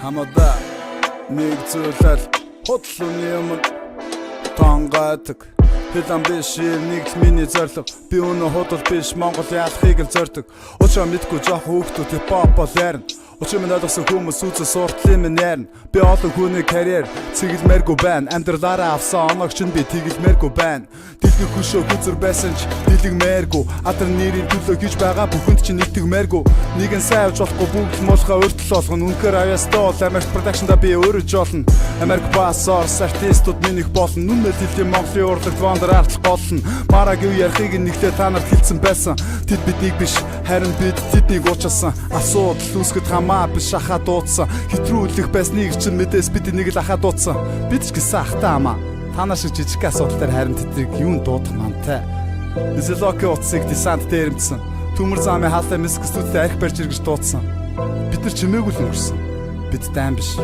Хамада нэг зүйлэл хотлооны юм тангаадаг Хэлэн биш нэг л миний зорилго би өнөө худал биш Монгол яалахыг л зордог Учраа мэдгүй жоох хүүхдүүд хипхоп бол ярина Учраа минь ойлгосон хүмүүс үзэл суртлын минь ярина Би олон хүний карьер цэглэмээргүй байна Амьдралаараа авсан оногч нь би тэгэлмээргүй байна Дэлгэх хөшөө хүзэр байсан ч дэлгмээргүй Адар нэрийн төлөө хийж байгаа бүхэнд ч нэгтгэмээргүй Нэгэн сайн авч болохгүй бүгд муулахаа өртөл болгоно Үнэхээр авьяастай бол Америк продакшнда би өөрөж болно Америк басорс артистууд минийх болно Нүмэл хэлтийн Монголын урлагт вандер артлах голно Марагийн ярихыг нэглээ та нарт хэлсэн байсан Тэд биднийг биш харин бид тэднийг уучилсан Асуудал үүсгэд хамаа биш ахаа дуудсан Хэтрүүлэх байсныг чинь мэдээс бид энийг л ахаа дуудсан Бид ч гэсэн ахтаа амаа Та нар шиг жижиг асуудал дээр харин тэднийг юунд дуудах мантай Низелоки утсыг десант дээрэмдсэн Төмөр замын хаалтай миск студид арх барьж иргэж дуудсан Бид нар чимээгүй л өнгөрсөн Бид дайм биш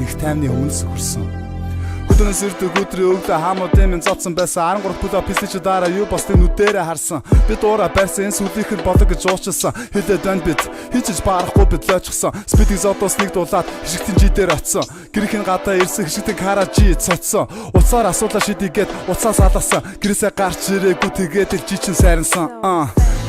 их таймны өмнөс хүрсэн Өдөрнөөс ирдэг өдрийн өвдө хамуудын минь зодсон байсан 13 пүлө пистич дараа юу босдыг нүдэрэ харсан Бид уура барьсан энэ сүлийнхэн болог гэж уучилсан Хэлээд байна бид хинчиж барахгүй бид лойчсон Спидийг зодоос нэг дуулаад хишигтэн жидээр очсон Гэрхийн гадаа ирсэн хишигтэн каражи цоцсон Уцаар асуулаа шидийгээд уцаас алгасан Гэрээсээ гарч ирээгүй тэгээд л жичин сайрансан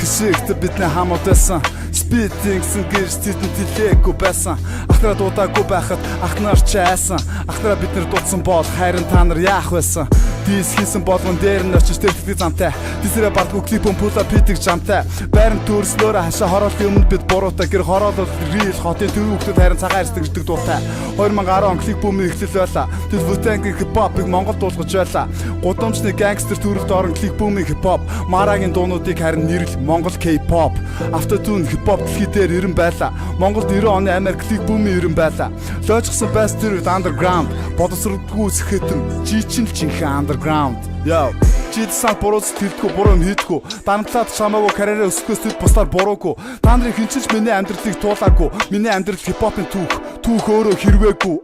Гисэгт бидний хамууд байсан Спидing сэн гэрс тэдэнд тэлээгүй байсан Ахнараа дуудаагүй байхад ахнаар ч айсан Ахнараа бид нар дуудсан бол харин та нар яах байсан Дис хийсэн болгон дээр нь очиж тэрхүү замтай Дисрэ бардгүй клипэн пула питик замтай Байран төрслөөрэ хашаа хороолын өмнө бид буруутай Гэр хороолол рил хотын төв хүүхдүүд харин цагаан ирсэн гэдэг дуутай 2010 он клип бүүмийн эхлэл байла Тэд Wu-Tang-ийн хипхопыг Монгол дуулгаж байла Гудамжны гангстер төрөлд орон клип бүүмийн хипхоп Марагийн дуунуудыг харин нэрлэл Монгол K-pop Автотун хипхоп дэлхий дээр ирэн байла Монголд 90 оны Америк клип бүүмийн ирэн байла Лойчсон байс тэр underground Бодосрдгүй сэхэтэн жичин жинхэнэ underground Yo Жидсан буруус тэлдэггүй буруу юм хийдэггүй Дарамтлаад шамаагүй карьераа өсгөхөөс тэд бусдаар буруугүй Та нарын хинчиж миний амьдралыг туулаагүй Миний амьдрал хипхопын түүх өөрөө хэрвээгүй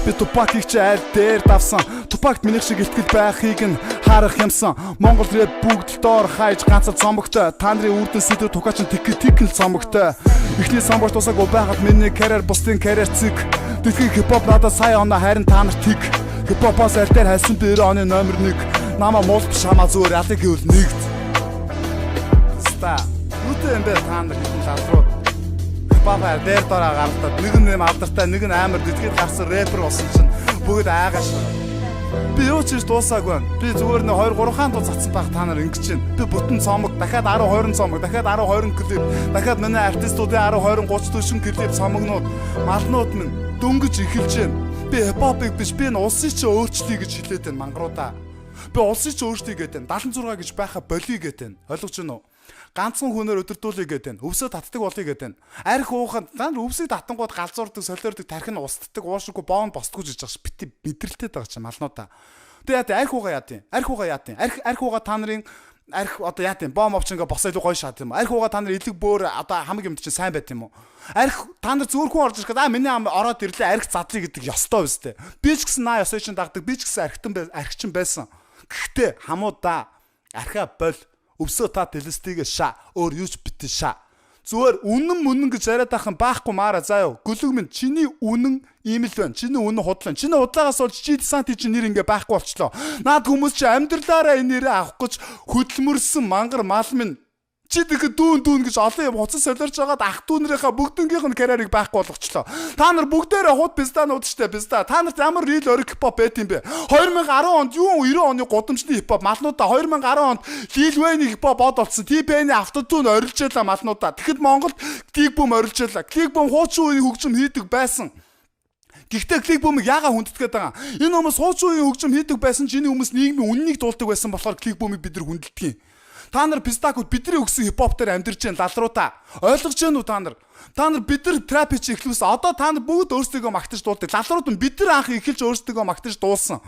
Би Тупакийг ч аль дээр давсан Тупакт минийх шиг ихтгэл байхыг нь харах юмсан Монгол рэп бүгд доор хайж ганцаар цомогтой Та нарын үрдэн сэдв тухайч тикл цомогтой Эхний самбарт тусаагүй байхад миний карьер бусдын карьер цэг Дэлхийн хипхоп надад сая оноо харин та нарт тиг Хипхопоос аль дээр хайсан 90 оны номер 1 Намаа муул биш хамаа зүгээр алыг гэвэл нэгд Ста Үгүй юм бэ та нар хэдэн лаврууд Хипхопаар дээр дороо гардаад нэг нь алдартай нэг нь амар дэтгэд гарсан рэпер болсон чинь бүгд айгаш Би юу ч дуусаагүй байна Би зүгээр нэг 2 3 хаан дуу цацсан байх та нар ингэж чинь Би бүтэн цомог дахиад 10 20 цомог дахиад 10 20 клип дахиад миний артистуудын 10 20 30 40 клип цомогнууд малнууд минь дөнгөж эхэлж байна Би хипхопыг биш би энэ улсын чинь өөрчлөе гэж хэлээд байна мангаруудаа Би улсын чинь өөрчлөе гэдэг нь 76 гэж байха болиё гэдэг нь ойлгож байна уу Ганцхан хүнээр өдөрдүүлээ гэдэг нь өвсөө татдаг болоё гэдэг нь арх ууханд та өвсөд татангууд галзуурдаг солиордог тархин устдаг уушгүй боон босдгүй жиж байгаа ш бити мэдрэлтэй байгаа ч малнуудаа Тэгээ арх уугаа яатын арх уугаа та нарын арх одоо яат юм бом овч ингээ босоо илүү гоё шат юм арх уугаа та нар элэг бөөр одоо хамаг юм чинь сайн байт юм уу арх та нар зөөр хүн орж ирэхэд миний ам ороод ирлээ арх задлыг гэдэг ёстой үстэй би ч гэсэн наа ёсой чинь дагдаг би ч гэсэн архчин байсан гэхдээ хамуудаа архаа бол өвсөө та телестигээ ша өөр юуч битэн ша зүгээр үнэн гэж яриад ахын баахгүй маараа заяа гөлөг минь чиний үнэн ийм л байна чиний үнэн худлаа чиний худлагаас болж чи десанти чинь нэр ингээ байхгүй болчлоо наад хүмүүс чи амьдралаараа энэ нэрээ авах гэж хөдөлмөрсөн мангар мал минь чи тэгээд дүүн гэж олон юм хуцас солиорж байгаад ах дүүнэрийнхээ бүгднгийнх нь карьерийг байхгүй болгочлоо та нар бүгдээрээ худ пистанууд штэ писта та нарт ямар рил ориг хипхоп байт юм бэ 2010 онд юу 90 оны гудамжны хипхоп малнуудаа 2010 онд Lil Wayne хипхоп бод болсон T-Pain автотун орилж ялаа малнуудаа тэгэхэд Монголд клик бум орилж ялаа клик бум хуучин үеийн хөгжим хийдэг байсан Гэхдээ клик бумыг яага хүндэтгээд байгаа энэ хүмүүс хуучин үеийн хөгжим хийдэг байсан чинь энэ хүмүүс нийгмийн үннийг дуулдаг байсан болохоор клик бумыг бид нар хүндэлдэг юм Та нар пистакууд бидний өгсөн хипхоп дээр амьдарч байгаа лалруудаа ойлгож байна уу та нар? Та нар бид нар трап хийж эхлүүлсэн. Одоо та нар бүгд өөрсдөө магтаж дуулдаг. Лалрууд нь бид нар анх эхэлж өөрсдөө магтаж дуулсан.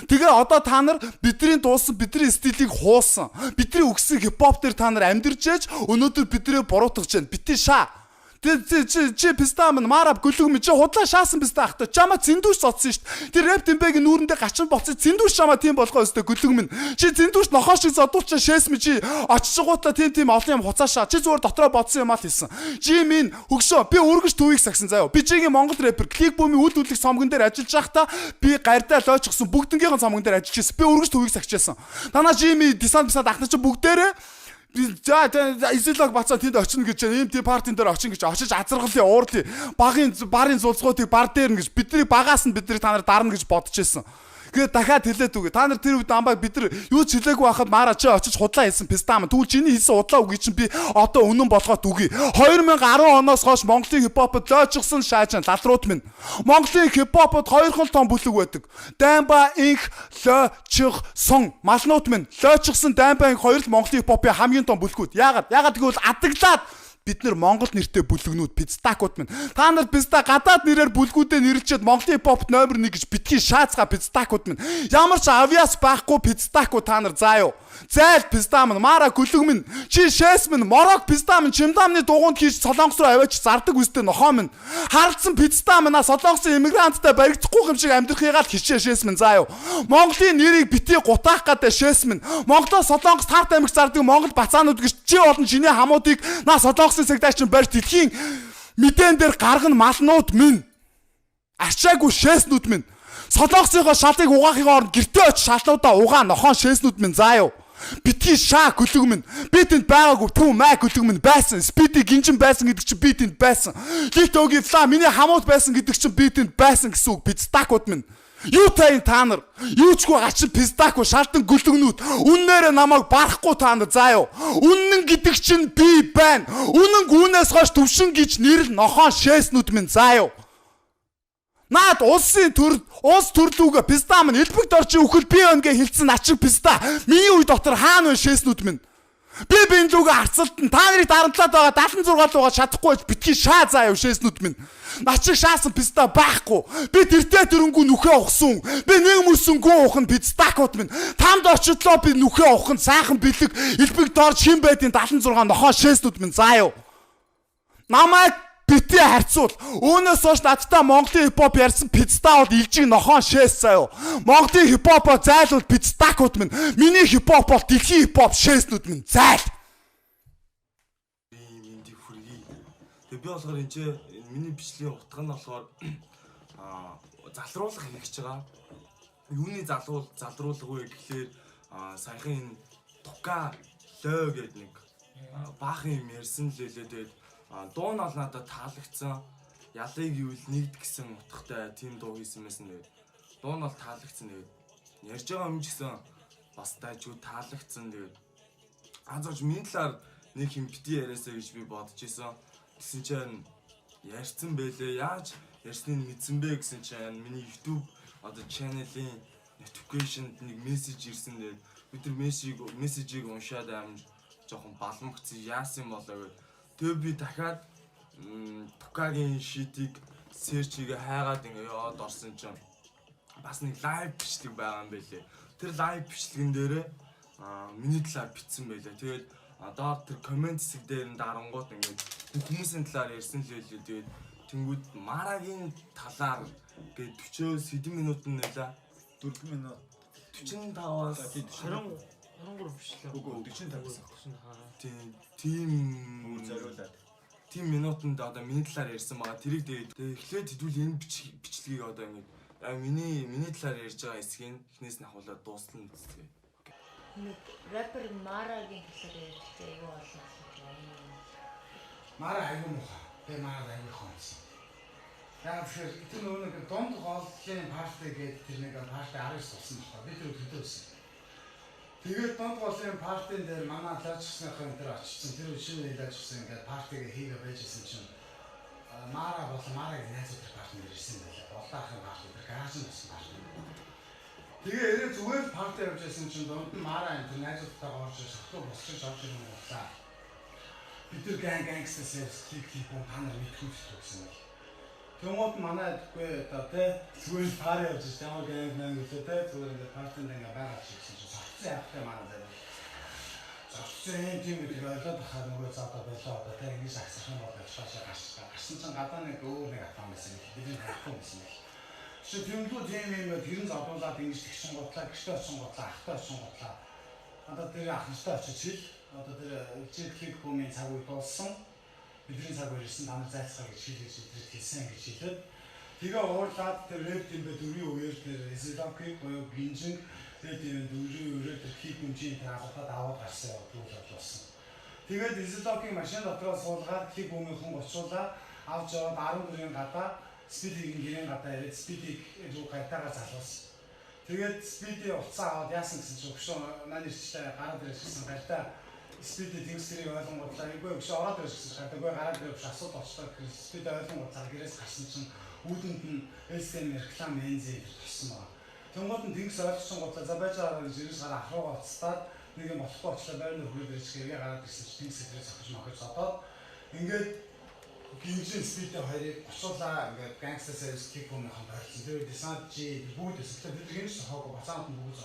Тэгээ одоо та нар бидний дуулсан бидний стилийг хуусан. Бидний өгсөн хипхоп дээр та нар амьдарч ээж өнөөдөр бидрээ буруутгаж байна. Битэн шаа. Чи пистам марав гөлөг мэ чи худлаа шаасан писта ахта. Чама зэндүүш цоцсон шүү дээ. Тэр рэп тэмбэгийн нүүрэндээ гачин боцсон зэндүүш чама тийм болгоо өстэй гөлөг мэн. Чи зэндүүш нохоо шиг зодуулчаа шээс мэ чи очичгуудаа тийм олон юм хуцаашаа. Чи зүгээр дотроо бодсон юм аа л хийсэн. Чи минь хөгшөө би өргөж төвийг сагсан заяа. Би чигийн Монгол рэпер клик бүүмийн үд үлдэх цомгон дээр ажиллаж байхдаа би гардаа лоочсон бүгднгийнхэн цомгон дээр ажиллаж байсан. Би өргөж төвийг сагчаасан. Танаа Жими десант ахна чи бүгдээрээ за изэлэг бацаа тэнд очино гэж ийм тийм партийн дээр очино гэж очиж азаргалын уурлын барын зулцгуудыг бар дээр ингэж бидний багаас нь бидний та нар дарна гэж бодож байсан. Тэгээд дахиад хэлээд үгүй. Та нар тэр үед амбаа бид нар юу ч хэлээгүй байхад Мара чи очиж худлаа хийсэн пистам. Тэгвэл чиний хийсэн худлаа үгүй чинь би одоо үнэн болгоод үгүй. 2010 оноос хойш Монголын хипхопод лоочсон шаажин лалрууд минь. Монголын хипхопод 2 том бүлэг байдаг. Даймба инх лоочсон малнууд минь. Лоочсон Даймба инх 2 л Монголын хипхопын хамгийн том бүлгүүд. Яагаад гэвэл адаглаад бид нэр Монгол нэртэй бүлгнүүд пицтакууд минь. Та нар писта гадаад нэрээр бүлгүүдээ нэрлчихэд Монголын хипхопт номер 1 гэж битгий шаацгаа пицтакууд минь. Ямар ч авиас байхгүй пицтакууд та нар заа юу. Зайл писта минь мара гөлөг минь. Чи шээс минь морог писта минь чимдамны дугуунд хийж Солонгос руу аваач зардаг үстэй нохоо минь. Харлцсан писта минь Солонгосын иммигранттай баригдахгүй юм шиг амьдрахыгаа л хичээ шээс минь заа юу. Монголын нэрийг битгий гутаах гадаа шээс минь. Монголоо Солонгос тарт амигт зардаг Монгол бацаанууд гэж чи болон чиний хамуудыг Солонгосын сегдаач барь дэлхийн мэдэн дээр гаргана малнууд минь. Ачаагүй шээснүүд минь. Солонгосынхоо шалыг угаахын оронд гэртээ очиж шалнуудаа угаа нохоо шээснүүд минь заа юу. Битгий шаа гөлөг минь. Би тэнд байгаагүй түн маа гөлөг минь байсан. Спиди гинжин байсан гэдэг чинь би тэнд байсан. Литогийн фла миний хамууд байсан гэдэг чинь би тэнд байсан гэсэн үг. Пицтакууд минь. Юу тань та нар? Юучгүй гачин пистаку шалтан гөлөгнүүд. Үннээрээ намайг барахгүй та нар заа юу. Үнэн гэдэг чинь би байна. Үнэн гүнээс хойш төвшин гэж нэрл нохоо шээснүүд минь заа юу. Наад улсын улс төрлүүгээ писта минь элбэгт орчин өхөл би өнгээ хилцэн ачиг писта. Миний үе дотор хаана вэ шээснүүд минь. Би энэ лүгээ харцалтан та нарыг дарамтлаад байгаа 76 лугаа чадахгүй байж битгий шаа заа юу шээснүүд минь. Начиг шаасан писта байхгүй. Би тэртээ төрөнгөө нүхээ ухсан. Би нэг мөсөнгөө ухын пистакууд минь. Тамд очидлоо би нүхээ ухын сайхан бэлэг элбэг дорж хин байдیں۔ 76 нохоо шээснүүд минь заа юу. Намайг битээ харьцуул. Өөнөөс хойш надтай Монголын хипхоп ярьсан пицтаууд илжиг нохоо шээс заа юу. Монголын хипхопоо зайлуул пицтакууд минь. Миний хипхоп бол дэлхийн хипхоп шээснүүд минь зайл. Тэгээ би болохоор энэ миний бичлэгийн утга нь болохоор залруулах хийж байгаа. Юуны залруулах вэ гэхлээр саяхан энэ тука лөө гэдэг нэг баахан юм ярьсан л лээ. Тэгээд дуу нь бол надад таалагдсан. Ялыг юу л нэгд гэсэн утгатай тийм дуу хийсэн байсан тэгээд дуу нь бол таалагдсан. Тэгээд ярьж байгаа юм ч гэсэн бас дайчгүй таалагдсан. Тэгээд анзаарч миний талаар нэг юм бити яриасаа гэж би бодож исэн. Гэсэн чинь ярьсан байлээ. Яаж ярьсныг мэдсэн бэ гэсэн чинь миний YouTube одоо channel-ийн notification-д нэг мессеж ирсэн. Тэгээд бид нар мессежийг уншаад амар жоохон баламгцсан яасан болоо гэв. Тэгээ би дахиад Тукагийн шитийг серчигээ хайгаад ингээ яваад орсон чинь бас нэг лайв бичлэг байгаа юм байлээ. Тэр лайв бичлэгэн дээрээ миний талаар бичсэн байлээ. Тэгээд доор тэр комент хэсэг дээр нь дарангууд ингээ хүмүүсийн талаар ярьсан л байлээ. Тэгээд тэнгүүд Марагийн талаар гээд 40-өөс хэдэн минут нь нэлээ? 4 минут 45-аас 23 бичлээ. Үгүй 45-аас. Тийм зориулаад. Тийм минутанд одоо миний талаар ярьсан байгаа. Тэрийг тэгээд эхлээд хэдүүл энэ бичлэгийг одоо ингээ миний талаар ярьж байгаа хэсгийг эхнээс нь ахуулаад дуусна гэсэн. Нэг рэпер Марагийн талаар ярьдаг юу болно. Мара аюу муха. Тэ Мара аюу хонс. Яг тэр нэг донд голлын парти гэдэг тэр нэг парти 19 болсон байна. Би тэр өдөртөөсөн. Тэгээд донд голлын партийн дээр манай лаачсныхан тэр очсон. Тэр шинэ лаачсан ингээд партигээ хийгээ байжсэн чинь Мара болон Марагийн найзууд партнер ирсэн байлаа. Болдоохон парти тэр гаражны болсон парти. Тэгээ эрээ зүгээр парти явж байсан чинь донд нь Мара энэ найзуудтайгаа орж сохтуу босч орж ирсэн боллаа. Бид тэр гангстээс клик бом танаар мэдгүй гэсэн юм. Тэнгууд манай үгүй одоо тэ зүгээр пари явж байгаа гэнг үлээ тэ зүгээр ингээд партинд ингээ байгаа гэсэн чинь согцсон явахтай манай дээр. Согцсон тийм их ойлоод хахаар нөгөө цаатаа байлаа одоо тэ ингэ сагсах юм бол шаашаа гарч гарсан чинь гадаа нэг өөр нэг атом байсан юм. Бидний хайхгүй байсан юм. Чи тэмдгүү тийм юм тэрэн зодуулаад ингэж тэгсэн готлаа, гэртээ очин готлаа, ахтай очин готлаа. Одоо тэр ах настай очиж хэл. Одоо тэр ижил хүмүүсийн цаг үе дууссан. Бидний цаг үе ирсэн та нар зайлсхаа гэж хэлж хэлсэн гэж хэлээд тэгээ уурлаад тэр рэп тэмбэ дөрвийн үеэр тэр эзэлокийг боёо гинжин тэгээд энэ дөрвийн үеэр тэр хит хүнжийн таалахад аваад гарсан явдал болсон. Тэгээд эзэлокийг машин дотроо суулгаад хит хүмүүсийн очуулаад авч яваад 14-ийн гадаа спидийн гэрийн гадаа ирээд спидийг рүү гайтаага залуулсан. Тэгээд спидийн уцаа аваад яасан гэсэн чинь өгшөө маань ирчтэй гараад ирсэн гайтаа спидийн тэмцлийг ойлгонгодлаа эгүй өгшөө ороод ирсэн шатаагүй гараад ирэх асуудал болчихлоо гэхэл спид ойлгонгодлаа гэрээс гарсан чинь үүдэнд нь SM реклам энзэ гэсэн байна. Тэнгууд нь тэнгис ойлгосон готлаа за байж байгаа гэж ирээс гараа ахруугаа уцтаад нэг юм болохгүй болчлаа байрны хөрөөр ирж гэрээ гараад ирсэн чинь тэнгис хэлээ сохиж мохож зодоод ингээд гинжин спидийн хоёрыг очуулаа ингээд гангстер сервис клик хүмүүсийн байлцсан. Тэр десант жи бүгд өсөлтөө бид гинж сохоогүй бацаант нь бүгд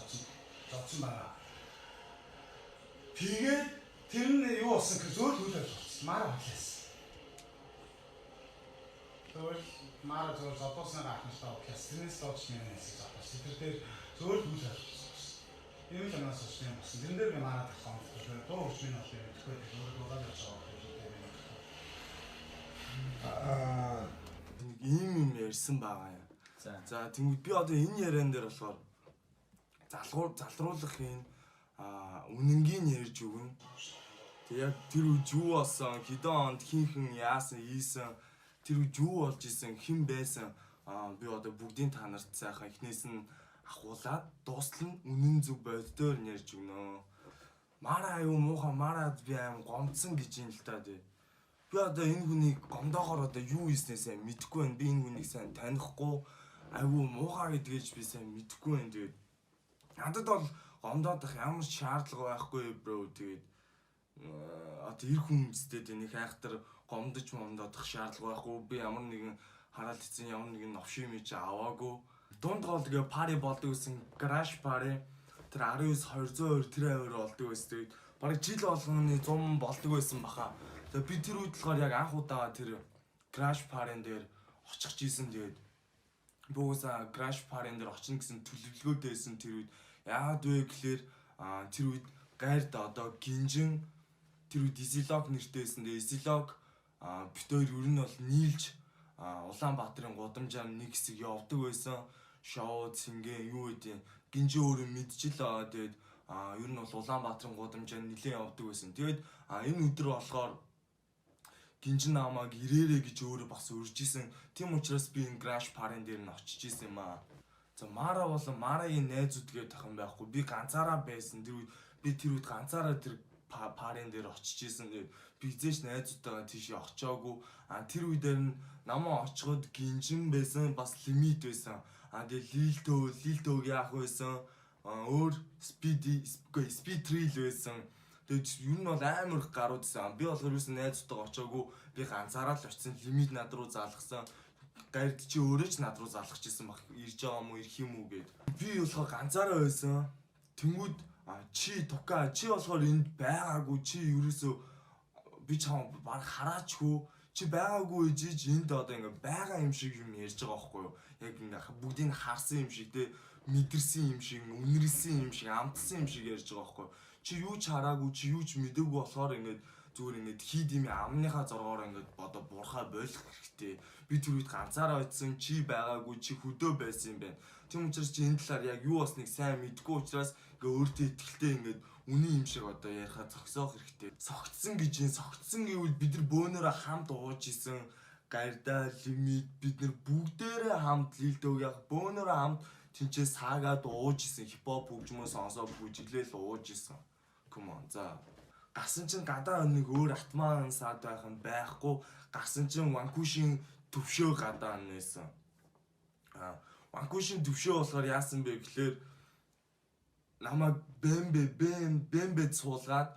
зодсон байна. Тэгээд тэр нь юу болсон гэхээр зөөл хөл болсон. Мара хотлаас. Тэр мара зөөл зодосноо ахнастай хотлаас. Тэрнээс дооч нэмэн хэсэг зодсон. Тэр дээр зөөл хөл болсон. Энэ л амнаас болсон юм болсон. Тэрэн дээр би мара тахсан. Дуу хурцны бол тэгэхгүй өөрөө дуулаад явж байгаа. Нэг ийм юм ярьсан байгаа юм. За тэгвэл би одоо энэ яриан дээр болохоор залруулах юм үнэнгийн ярьж өгнө. Тэг яг тэр үе юу болсон, хэдэн онд хинхэн яасан, ийсэн, тэр үе юу болж исэн, хэн байсан би одоо бүгдийн та нарт сайхан эхнээс нь ахуулаад дуустал нь үнэн зөв боддоор ярьж өгнө. Мара юу муухай мараад би аим гомдсон гэж юм л та дээ. Би одоо энэ хүнийг гомдоохоор одоо юу хийснээсээ мэдэхгүй байна. Би энэ хүнийг сайн танихгүй, айгүй муухай гэдгийж би сайн мэдэхгүй байна. Тэгээд надад бол гомдоодох ямар шаардлага байхгүй бро. Тэгээд одоо эр хүмүүстэй нэг хайхтар гомдож момдоодох шаардлага байхгүй. Би ямар нэгэн хараад эцэн ямар нэгэн новшим чи аваагүй. Дунд гол тэгээ пари болдог гэсэн краш пари тэр 19 202 тэр аваар болдог байсан. Тэгээд бараг жил болгоны 100 болдог байсан баха. Тэгээд би тэр үед болохоор яг анх удаа тэр краш парин дээр очих гэсэн. Тэгээд бөөсө краш парин дээр очих гэсэн төлөвлөгөөтэй байсан тэр үед. Яагаад вэ гэхээр тэр үед гайрд одоо гинжин тэр үед Изилог нэртэй байсан. Тэгээд Изилог бит хоёр ер нь бол нийлж Улаанбаатарын гудамжаар нэг хэсэг явдаг байсан. Шоу цэнгэн юу гэдэг гинжин өөрөө мэдчихлээ. Тэгээд ер нь бол Улаанбаатарын гудамжаар нэлээд явдаг байсан. Тэгээд энэ өдөр болохоор гинжин намайг ирээрээ гэж өөрөө бас урьж исэн. Тийм учраас би энэ краш парин дээр нь очиж исэн юм аа. За Мара болон Марагийн найзууд гээд тахын байхгүй. Би ганцаараа байсан. Тэр үед би тэр үед ганцаараа тэр парин дээр очиж исэн. Тэгээд би зээш найзуудтайгаа тийш очиагүй. Тэр үедэр нь намаа очиход гинжин байсан, бас лимит байсан. Тэгээд лилтөөг яах байсан. Өөр speed trail байсан. Тэгээд ер нь бол амар их гарууд байсан. Би болохоор юусэн найзуудтайгаа очиагүй. Би ганцаараа л очисон. Лимит над руу заалгасан. Гайрд чи өөрөө ч над руу залгах гэсэн баг. Ирж байгаа юм уу, ирэх юм уу гэд. Би болохоор ганцаараа байсан. Тэнгүүд чи тука чи болохоор энд байгаагүй. Чи ерөөсөө би чам баг хараачгүй. Чи байгаагүй ээжиж энд одоо ингээ байгаа юм шиг юм ярьж байгаа байхгүй юу? Яг ингээ бүгдийг харсан юм шиг те мэдэрсэн юм шиг, үнэрсэн юм шиг, амтсан юм шиг ярьж байгаа байхгүй юу? Чи юу ч хараагүй, чи юу ч мэдээгүй болохоор ингээ зүгээр ингээд хий дими амныхаа зоргоор ингээд одоо буурхай болох хэрэгтэй. Би тэр үед ганцаараа очисон, чи байгаагүй, чи хөдөө байсан юм байна. Тийм учраас чи энэ талаар яг юу болсныг сайн мэдгүй учраас ингээ өөртөө ихтэй ингээд үний юм шиг одоо ярихаа зогсоох хэрэгтэй. Согтсон гэж юм, согтсон гэвэл бид нар бөөнөрөө хамт ууж исэн. Гайрда, лимит бид нар бүгдээрээ хамт лилдөөг яг бөөнөрөө хамт тэнцээ саагаад ууж исэн. Хипхоп хөгжмөө сонсоод бүжиглээл ууж исэн. Come on. За гасан чин гадаа нэг өөр атман саад байх нь байхгүй. Гасан чин Ванкушийн төвшөө гадаа нээсэн. Ванкушийн төвшөө болохоор яасан бэ гэхээр намайг бэмбэ цуулгаад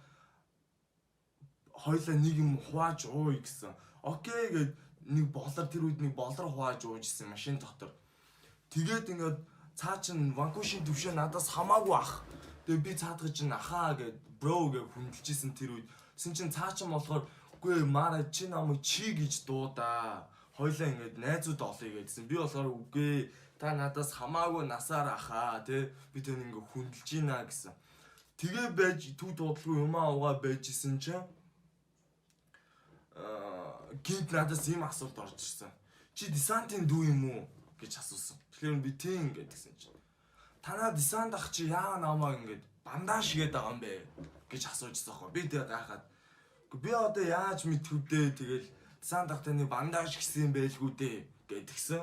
хоёлаа нэг юм хувааж ууй гэсэн. Окей гэд нэг болор тэр үед нэг болор хувааж уужсэн машин дотор. Тэгээд ингээд цаа чин Ванкушийн төвшөө надаас хамаагүй ах. Тэгээ би цаадгаж ин ахаа гэд бро гэж хүндэлжсэн тэр үед. Тэсэн чин цаа чин болохоор Үгүй мара чи намайг чи гэж дуудаа. Хойлоо ингэж найзууд олъё гэдсэн. Би болохоор үгүй та надаас хамаагүй насаар ахаа тий. Би тань ингэ хүндэлж гинэ гэсэн. Тэгээ байж төв дуудлаггүй юмаа угаа байжсэн чинь гинт надаас ийм асуулт орж ирсэн. Чи десантын дүү юм уу гэж асуусан. Тэгэхээр би тийм гэдгсэн чинь. Танаа десант ах чи яа намаа ингэж бандаж шигээд байгаа юм бэ гэж асуужсан хөө. Би тэгээ гайхаад. Би одоо яаж мэдвүдээ тэгэл десант ах таны бандаж гисэн байлгүй дээ гэдгсэн.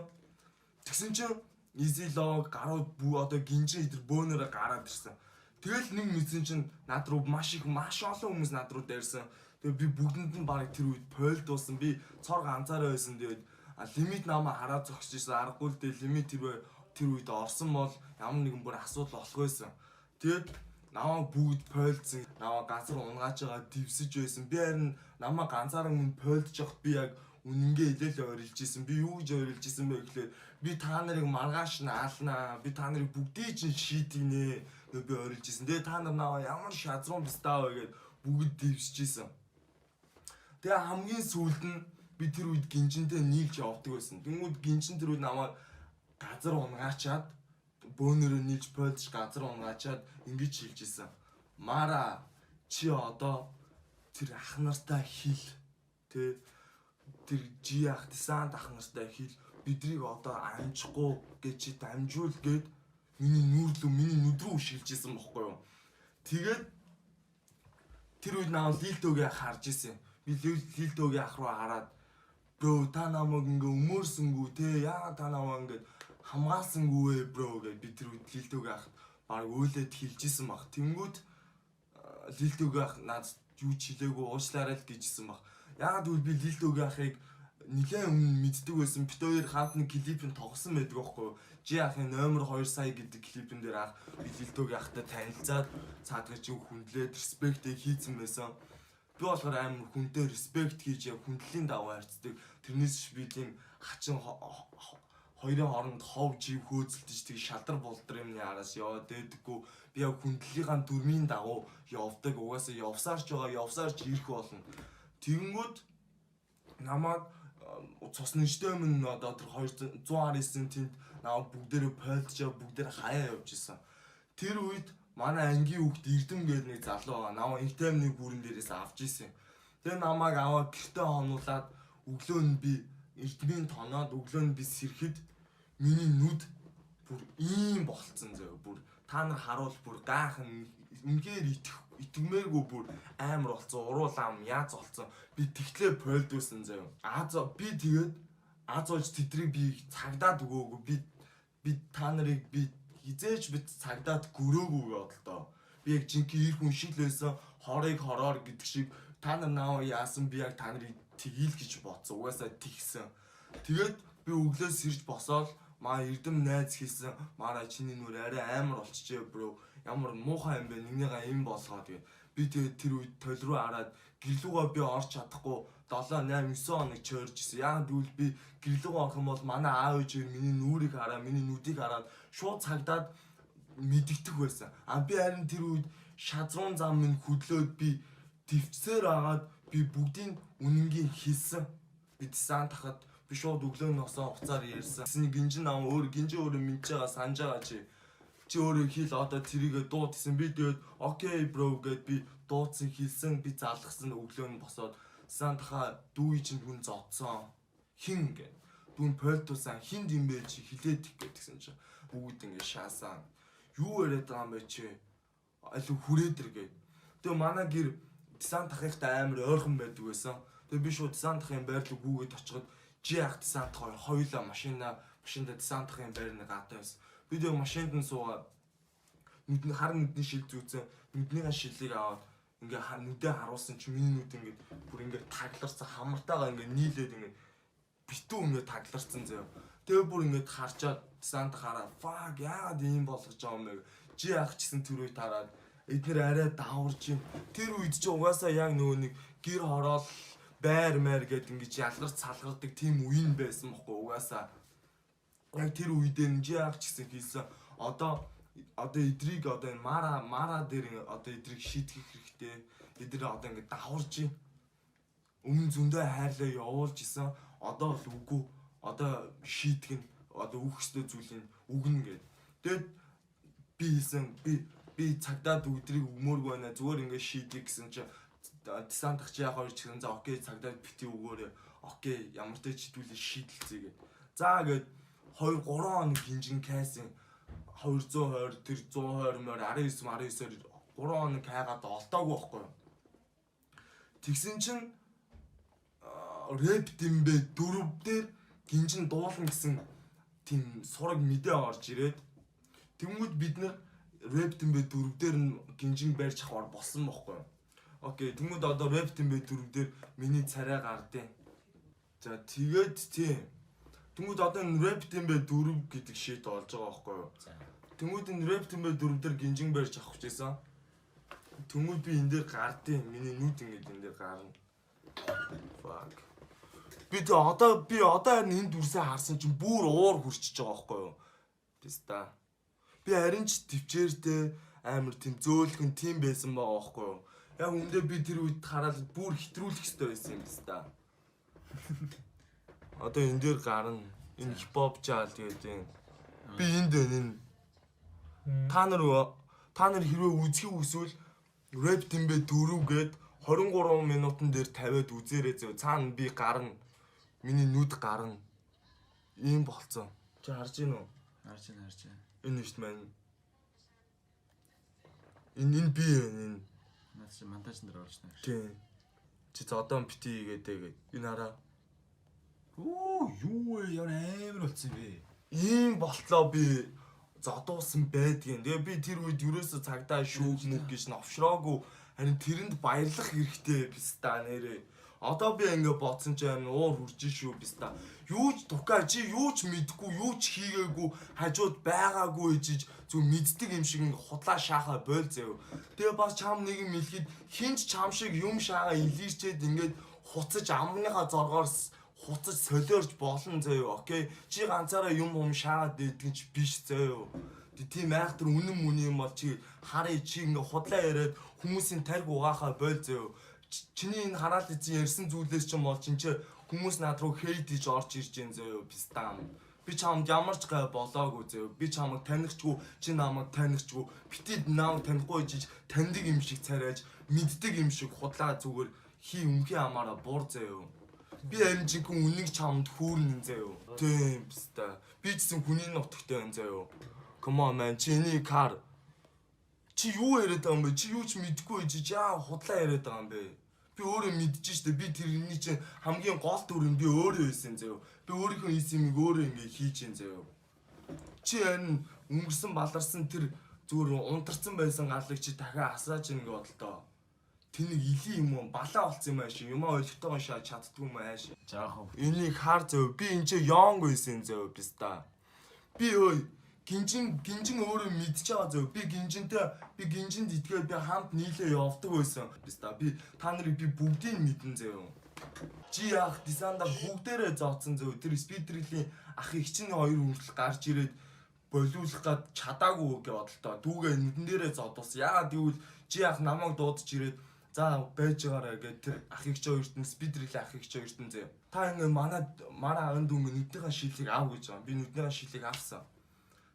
Тэгсэн чинь easy log гарууд одоо гинжин идэр бөөнөрө гараад ирсэн. Тэгэл нэг мэдсэн чинь над руу маш олон хүмүүс над руу дайрсан. Тэгээ би бүгдэнд нь баг тэр үед пойлдуулсан. Би цор ганцаараа байсан. Тэгээд лимит намаа хараад зогсчихсан. Аргагүй л дээ лимит тэр үед орсон бол ямар нэгэн бүр асуудал болох байсан. Тэгээд намаа бүгд пойлдсан. Намаа газар унгааж байгаа дивсэж байсан. Би харин намаа ганцаараа мөн пойлдож явахд би яг үнэнгээ хэлэл ойрлж исэн. Би юу гэж ойрлж исэн бэ гэхлээр би та нарыг маргааш наалнаа. Би та нарыг бүгдийг чинь шийдгинэ. Би ойрлж исэн. Тэгээ та нар наваа ямар шазруу бистаа вэ гэд бүгд дивсэж исэн. Тэгээ хамгийн сүүлд нь би тэр үед гинжинтэй нийлж явдаг байсан. Тэнгүүд гинжин тэр үед намайг газар унгаачаад бөөнөрөө нийлж пойлж газар унгаачаад ингэж хэлж исэн. Мара чи одоо тэр ах нартай хэл тэ тэр жи ах десант ах нартай хэл бидрийг одоо амжихгүй гэж чи дамжуул гээд миний нүд рүү шилж исэн бохгүй юу. Тэгээд тэр үед наав лилтөөгээ харж исэн. Би лилтөөгийн ах руу хараад бро та намайг ингээ өмөрсөнгүү те яа та намайг ингээ хамгаалсангүү бро гэж би тэр үед лилтөөгийн ах баг өөлөд хэлжсэн баг. Тэнгүүд лилтөөгийн ах над юу ч хэлээгүй уучлаарай л гэжсэн баг. Яагаад гэвэл би лилтөөгийн ахыг нэлээд өмнө мэддэг байсан. Бид хоёр хамт нэг клипэнд тоглосон байдаг байхгүй юу? Жи ахын номер 2 сая гэдэг клипэн дээр ах би лилтөөгийн ахтай танилцаад цаадгаж юу хүндлээд респектийг хийцэн байсан. Би болохоор амар хүнтэй респект хийж яг хүндлийн дагуу харьцдаг. Тэрнээс би тийм хачин хоёрын хооронд хов жив хөөцөлдөж тэг шалдар болдор юмны араас яваад дээдэггүй. Би яг хүндлийнхаа дүрмийн дагуу явдаг. Угаасаа явсаарч ирэх болно. Тэгэнгүүт намайг цус нэжтэй өмнө одоо тэр 219 тэнд намайг бүгдээрээ пойлдож бүгдээр хаяа явж исэн. Тэр үед манай ангийн хүүхд Эрдэм гэдэг нэг залуу байгаа. Намайг интемний бүрэн дээрээс авч исэн. Тэгээ намайг аваад гэртээ хонуулаад өглөө нь би Эрдмийн тоноод өглөө нь би сэрхэд миний нүд бүр ийм болцсон зөө. Бүр та нар харуул бүр гайхан үнээр итгэмээргүй бүр амар болцсон. Уруулам яаж болцсон. Би тэгтлээ пойлдуулсан зөө. Би тэгээд Азууч тэдрийг би цагдаад өгөөгүй. Би та нарыг би хизээч бит цагдаад гөрөөгүй бодлоо. Би яг жинхэнэ ир хүн шиг л байсан. Хорыг хороор гэдэг шиг та нар наав яасан би яг та нарыг тгийл гэж бодсон. Угаасаа тэгсэн. Тэгээд би өглөө сэрж босоод маа Эрдэм найз хийсэн. Мара чиний нүр арай амар болчихжээ бро. Ямар муухай юм бэ? Нэгнийгаа юм болгоод тэгээд би тэгээд тэр үед тойл руу хараад гэрлүүгээ би орч чадахгүй 7 8 9 хоног чойрж исэн. Яг тэгвэл би гэрлүүгээ орох юм бол манай аав ээж миний нүрийг хараа, миний нүдийг хараад шууд цагдаад мэдэгдэх байсан. Би харин тэр үед шазруун зам минь хөдлөөд би төвчсээр агаад би бүгдийн үнэнгийн хэлсэн. Би десант тахад би шууд өглөө нь носоо хуцаар ярьсан. Гинжин өөрөө мэдж байгаа санаж байгаа чи өөрөө хэл одоо тэрийгэ дууд гэсэн. Би тэгээд окей бро гэд би дуудсан хэлсэн. Би залгсан өглөө нь босоод десантхаа дүү чинь хүн зодсон. Хин гэ. Дүүн пойлтуулсан хинд юм бэ чи хилээд их гэдгсэн чи. Бүгд ингэ шаасан. Юу яриад байгаа юм бэ чи? Алуу хүрээдэр гээд. Тэгээ манай гэр десант ахыхтай амар ойрхон байдаг байсан. Тэгээ би шууд десант ахын байр руу гүгээд очиход жи ах десант хоёулаа машинда десант ахын байрны гадаа байсан. Би тэгээ машинд нь суугаад нүдний шил зүүцэн нүднийхээ шилийг аваад ингээ нүдээ харуулсан чи миний нүд ингээ бүр ингээ тагларсан хамартаагаа ингээ нийлээд ингээ битүү ингээ тагларсан заяа. Тэгээ бүр ингээ харчаад десант хараа fuck яагаад ийм болгож байгаа юм бэ? Жи ах чсэн тэр үед хараад эднэр арай даварж юм. Тэр үед чи угаасаа яг нөгөө нэг гэр хороол байр маяр гэдэг ингээ ялгарч салгардаг тийм үеийн байсан бохгүй угаасаа. Яг тэр үедээ жи ах чсэн хийсэн. Одоо эдрийг одоо энэ мара дээр одоо эдрийг шийдэх хэрэгтэй. Эдэр одоо ингээ даварж юм. өмнө зөндөө хайрлаа явуулж исэн. Одоо бол үгүй. Одоо шийдэх нь одоо үх хөстэй зүйлийг үгнэ гэд. Тэгэд би хэлсэн би цагдаад өдрийг өгмөөргүй байна. Зүгээр ингээд шийдэх гэсэн чинь десантч яа хоёр ч гэсэн за окей цагдаад бити өгөөрэй. Окей ямар ч чидүүлээ шийдэлцээ гэд. За гэд 2 3 хоног гинжин кайсын 220 тэр 120 мөр 19-19-оор 3 хоног хайгаад олдоогүй байхгүй юу. Тэгсэн чинь рэп дэмбэ 4 дээр гинжин дуулна гэсэн тийм сураг мэдээ орж ирээд тэнгууд бид нэр рэп дэмбэ 4 дээр нь гинжин байрч авахар болсон байхгүй юу. Окей тэнгууд одоо рэп дэмбэ 4 дээр миний царай гардیں۔ За тэгээд тийм тэнгууд одоо энэ рэп дэмбэ 4 гэдэг шийд олж байгаа байхгүй юу. Тэнгууд энэ рэп дэмбэ 4 дээр гинжин байрч авах гэсэн. Тэнгууд би энэ дээр гардیں۔ Миний нүд ингэж энэ дээр гарна. Fuck. Би одоо энэ дүрсээ харсан чинь бүр уур хүрчиж байгаа байхгүй юу. Тэста. Би харин ч төвчээртэй амар тийм зөөлхөн тийм байсан байгаа байхгүй юу. Яг үндэ би тэр үед хараад бүр хэтрүүлэх хэрэгтэй байсан юм тэста. Одоо энэ дээр гарна. Энэ хипхоп жаал гэдэг. Би энд байна. Та нар хэрвээ үзхийг хүсвэл рэп дэмбэ 4 гээд 23 минутан дээр тавиад үзээрэй зөө. Цаана би гарна. Миний нүд гарна. Ийм болцсон. Чи харж гин үү? Харж байна. Энэ нэшт маань. Энэ би энэ. Наад чи монтаж дээр орж байна. Тийм. Чи одоо бити хийгээдээ гээд. Энэ хараа. Юу яа амар болцсон бэ? Ийм болтлоо би зодуулсан байдгийн. Тэгээ би тэр үед юурээсээ цагдаа шүүх мөг гэж новшроогүй. Харин тэрэнд баярлах хэрэгтэй биста нэрээ. Одоо би ингээ бодсон чинь уур хүрж шүү биста. Юу ч дукаа чи юу ч мэдгүй, юу ч хийгээгүй, хажууд байгаагүй гэж зөв мэддэг юм шиг ингээ худлаа шахаа бойл заяв. Тэгээ бас чам нэг юм хэлэхэд хинч чам шиг юм шаага илэрчээд ингээд хуцаж амныхаа зоргоор хуцаж солиорж болно заяв. Окей. Чи ганцаараа юм шаагаад дийдэг ч биш заяв. Тийм айхтар үнэн мөн юм бол чи харъя чи ингээ худлаа яриад хүмүүсийн тариг угаахаа бойл заяв. Чиний энэ хараал эзэн ярьсан зүйлээс ч юм бол чинь хүмүүс над руу хейт хийж орж ирж гэн заяа пистам. Би чамд ямар ч гай болоогүй заяа. Би чамд танихчгүй, чи намайг танихчгүй. Битээд наав танихгүй жиж таньдаг юм шиг царайж, мэддэг юм шиг худлаа зүгээр хий өмхий амаараа бур заяа. Би харин жинхэнэ үнийг чамд хүүрнэ заяа. Тийм писта. Би ч гэсэн хүний нутагтай юм заяа. Come on man, чиний кар. Чи юу яриад байгаа юм бэ? Чи юу ч мэдгүй жиж яа худлаа яриад байгаа юм бэ? Би өөрөө мэдчихэж штэ. Би тэрний чинь хамгийн гол дүр нь би өөрөө байсан заяа. Би өөрийнхөө хийсэн юмыг өөрөө ингэ хийж гин заяа. Чи харин өнгөрсөн баларсан тэр зүгээр унтарсан байсан галыг чи дахиад асааж ингэ бодлоо. Тэнийг илийн юм уу? Балаа болцсон юм ааш. Юмаа ойлгохтойгоо шаа чаддгүй юм ааш. Жаахан. Энийг хаар заяа. Би энэ чи young байсан заяа биста. Би ой гинжин өөрөө мэдчихэж байгаа зөө. Би гинжинд итгээд би хамт нийлээ явдаг байсан. Биста би та нарыг би бүгдийг мэдэн зөө. Чи яах десанда бүгдээрээ зооцсон зөө. Тэр спидрэлийн ах их чинь хоёр хүртэл гарч ирээд болиулах гад чадаагүй гэж бодлоо. Дүүгээ нүдэн дээрээ зодуулсан. Яагаад гэвэл чи яах намайг дуудаж ирээд за байж байгаарэ гэд тэр ах их ч хоёрт нь спидрэлийн ах их ч хоёрт нь зөө. Та ингэ манай анд өнгө нүднийхээ шилийг аав гэж байгаа. Би нүднийхээ шилийг авсан.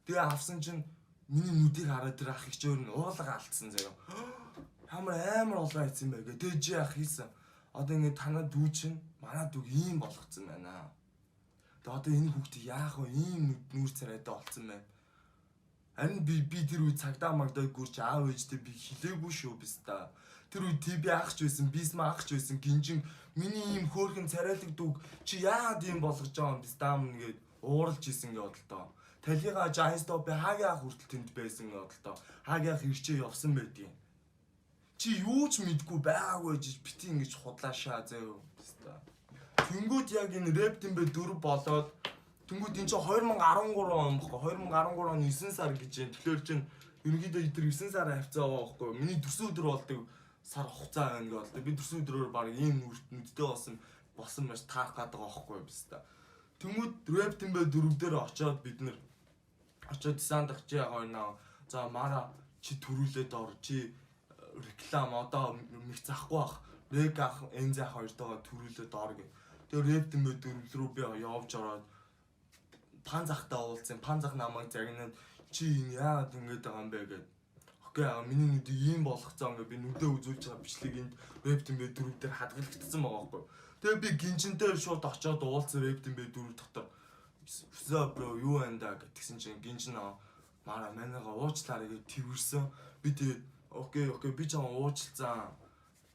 Тэгээ авсан чинь миний нүдийг хараад тэр ах их ч өөр нь уулга алдсан заяа. Амар олоо ийцэн бэ гэ. Тэгээ чи ах хийсэн. Одоо ингэ танаа дүү чинь манай дүү ийм болгоцсон байна. Тэгээ одоо энэ хүүхдээ яах вэ? Ийм нүүр царайтай болцсон байна. Харин би тэр үе цагдаа магдаа гүрч аав ээжтэй би хилээгүй шүү биста. Тэр үе би ахч байсан, бисма ахч байсан, гинжин миний ийм хөөрхөн царайлаг дүүг чи яагаад ийм болгож байгаа юм биста ам нэгээд ууралж исэн гэж бодлоо. Талига жайстоп хаагаа хүртэл тэнд байсан гэж бодлоо. Хаагаа хэрчээ явсан байдгийн. Чи юу ч мэдгүй байгаагүй жиж бити ингэж худлаа шаа заяа. Тэнгүүд яг энэ рэп дэмбэ 4 болоод тэнгүүд энэ чинь 2013 он баггүй 2013 оны 9 сар гэж юм. Тэгэхээр чинь ерөнхийдөө тэр 9 сар хавцаа байгаа байхгүй. Миний төрсөн өдөр болдог сар хугацаа байна гэж болдог. Би төрсөн өдрөөр баг ийм нүдтэй болсон маш таарах гээд байгаа байхгүй биз дээ. Тэнгүүд рэп дэмбэ 4 дээр очиод бид нэр очиод десантх чи хоёр наа за мара чи төрүүлээд ор чи реклам одоо мэг захгүй бах Рэг ах Энзэ ах хоёртойгоо төрүүлээд ор гэ. Тэгээ Рэптэн бай дөрвөл рүү би явж ороод пан захтаа уулзсан. Пан зах намайг загнаад чи энэ яагаад ингэж байгаа юм бэ гэд. Окей миний нүдийг ийм болгоцсон ингээ би нүдээ үзүүлж байгаа бичлэг энд Рэптэн бай дөрөв дээр хадгалагдсан байгаа байхгүй. Тэгээ би гинжинтэй шууд очиод уулзсан Рэптэн бай дөрөв дотор. Өсөө бро юу андаа гэтгсэн чинь гинжин мара манайгаа уучлаарай гэж тэрвэрсэн. Би тэгээд окей би чам уучлцсан.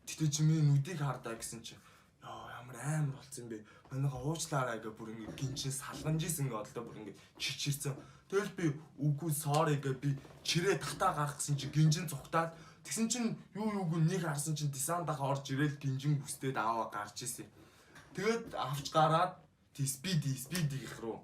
Тэгтээ чи миний нүдийг хардаа гэсэн чинь ямар амар болсон юм бэ? Манайгаа уучлаарай гэж бүр ингэ гинжин салганж исэн ингээ одлоо бүр ингэ чичирсэн. Тэгэл би үгүй sorry гэж би чирээ татаа гарах гэсэн чинь гинжин цухтаад тэгсэн чинь юуг нэг харсан чинь десантах орж ирээл гинжин бүсдээд аваа гарч исэн. Тэгээд авч гараад speed их руу.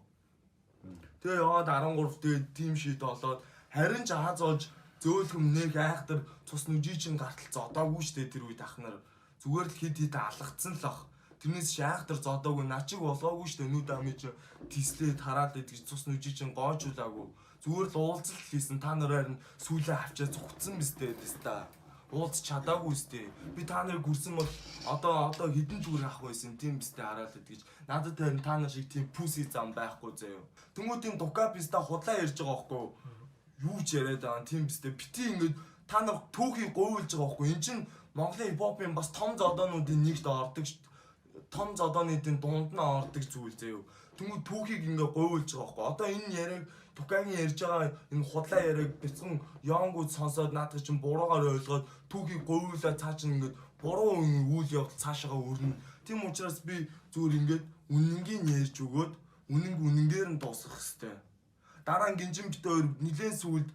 Тэгээ яваад 13 тэгээд тим шийд болоод харин ч хаз олж зөөлхөм нэг айхтар цус нүжичин гартал зодоогүй штэ тэр үед ахнаар зүгээр л хэд алгацсан л ах. Тэрнээс шайхтар зодоогүй начиг болоогүй штэ нүд амиж тислээд хараад идэж цус нүжичин гоожуулаагүй. Зүгээр л уулзалт хийсэн та нараар нь сүүлээ авчаа зүгтсэн биз дээ теста. Уулз чадаагүй сте. Би та нарыг гүрсэн бол одоо хідэн зүгээр авах байсан тийм бистэй хараад идэж. Надад тэр та нар шиг тийм пүси зам байхгүй заяа. Тэнгүү тийм дука биста худлаа ярьж байгаа байхгүй. Юу ч яриад байгаа тийм бистэй. Бити ингээд та нар түүхийг гуйлж байгаа байхгүй. Энд чинь Монголын хипхопын бас том зодоонуудын нэгт ордог том зодооныдын дунд нь ордог зүйл заяа. Тэнгүү түүхийг ингээд гуйлж байгаа байхгүй. Одоо энэ яриаг Тукагийн ярьж байгаа энэ худлаа яриаг бяцхан Young-ууд сонсоод наадах чинь буруугаар ойлгоод түүхийг говьлаа цаа чинь ингээд буруу үйл явдал цаашаага өрнө. Тийм учраас би зүгээр ингээд үнэнгийн ярьж өгөөд үнэнгээр нь дуусгах хэвээр. Дараа нь гинжин бит өөр нилээн сүлд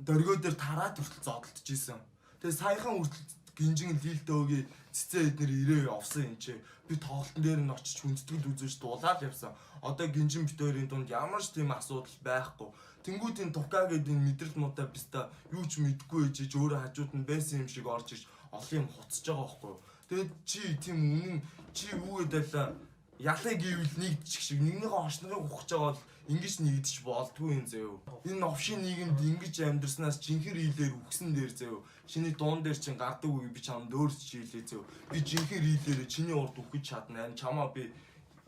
дөргөө дээр тараад хүртэл зодтолж исэн. Тэгээ саяхан хүртэл гинжин лилдөөгийн цэцээ эднэр ирээ явсан юм чи. Би тоглолтын дээр нь очиж хүндэтгэл үзэж дуулаад явсан. Одоо гинжин битүүрийн дунд ямар ч тийм асуудал байхгүй. Тэнгүүдийн Тука гэдэг энэ мэдрэл муутай биста юу ч мэдгүй ээжиж өөрөө хажууд нь байсан юм шиг орж иж олон юм хуцаж байгаа байхгүй. Тэгээд чи тийм үнэн чи юу гэдэл ялыг гэвэл нэгдчих шиг нэгнийхээ орчныг ухаж байгаа бол ингэж нэгдэж болдгүй юм заяа. Энэ новшийн нийгэмд ингэж амьдрснаас жинхэнэ ийлээр үхсэн дээр заяа. Чиний дуун дээр чинь гардаг үе би чамд өөрсч хийлээ заяа. Би жинхэнэ ийлээрээ чиний урд үхэж чадна. Энэ чамаа би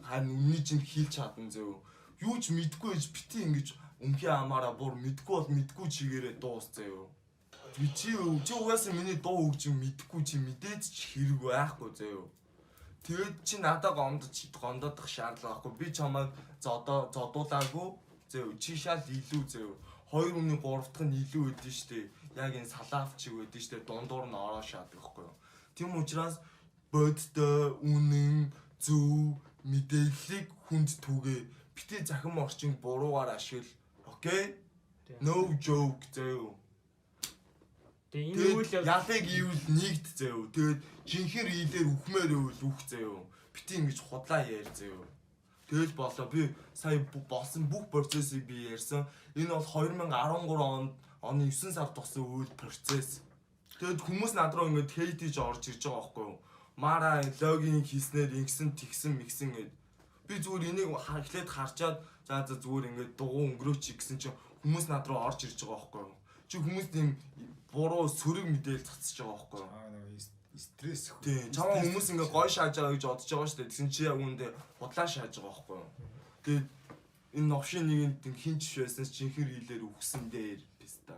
харин үнний чинь хийлч чадна заяа. Юу ч мэдгүй ээж бити ингэж өмхий амаараа бүр мэдгүй бол мэдгүй чигээрээ дуус заяа. Би чи угаасаа миний дуу өгч мэдгүй чи мэдээд ч хэрэг байхгүй заяа. Тэгээд чи надад гондодох шаардлага байхгүй. Би чамайг зодуулаагүй. Зөө чи шал илүү зөө. 2 үний 3 дахь нь илүү өгдөн штэ. Яг энэ салаав чиг өгдөн штэ. Дундуур нь ороо шаадаг байхгүй юу. Тийм учраас бодтой үнэн зөв мэдээллийг хүнд түгээ. Бити захим орчин буруугаар ашигла. Окей? No joke зөө. Тэгээ энэ үйл ялыг ивэл нэгд заяа. Тэгээд жинхэр ийлэр үхмээр ивэл үх заяа. Бити ингэж худлаа яар заяа. Тэгэл болоо би сая болсон бүх процессыг би ярьсан. Энэ бол 2013 оны 9 сард болсон үйл процесс. Тэгэд хүмүүс над руу ингэж хейтиж орж ирж байгаа байхгүй юу? Мара логин хийснээр ингэсэн тэгсэн мэгсэн гэд. Би зүгээр энийг эхлээд харчаад за зүгээр ингэж дугуй өнгөрөөч гэсэн чинь хүмүүс над руу орж ирж байгаа байхгүй юу? Чи хүмүүс тийм буруу сөрөг мэдээлэл цацж байгаа байхгүй юу? Стресс. Тийм. Чамаа хүмүүс ингээ гой шааж байгаа гэж бодож байгаа шүү дээ. Тэгсэн чи яг үүндээ худлаа шааж байгаа байхгүй юу? Тэгээд энэ новшийн нэгэнд хин ч байсан жинхэр ийлэр үхсэн дээр писта.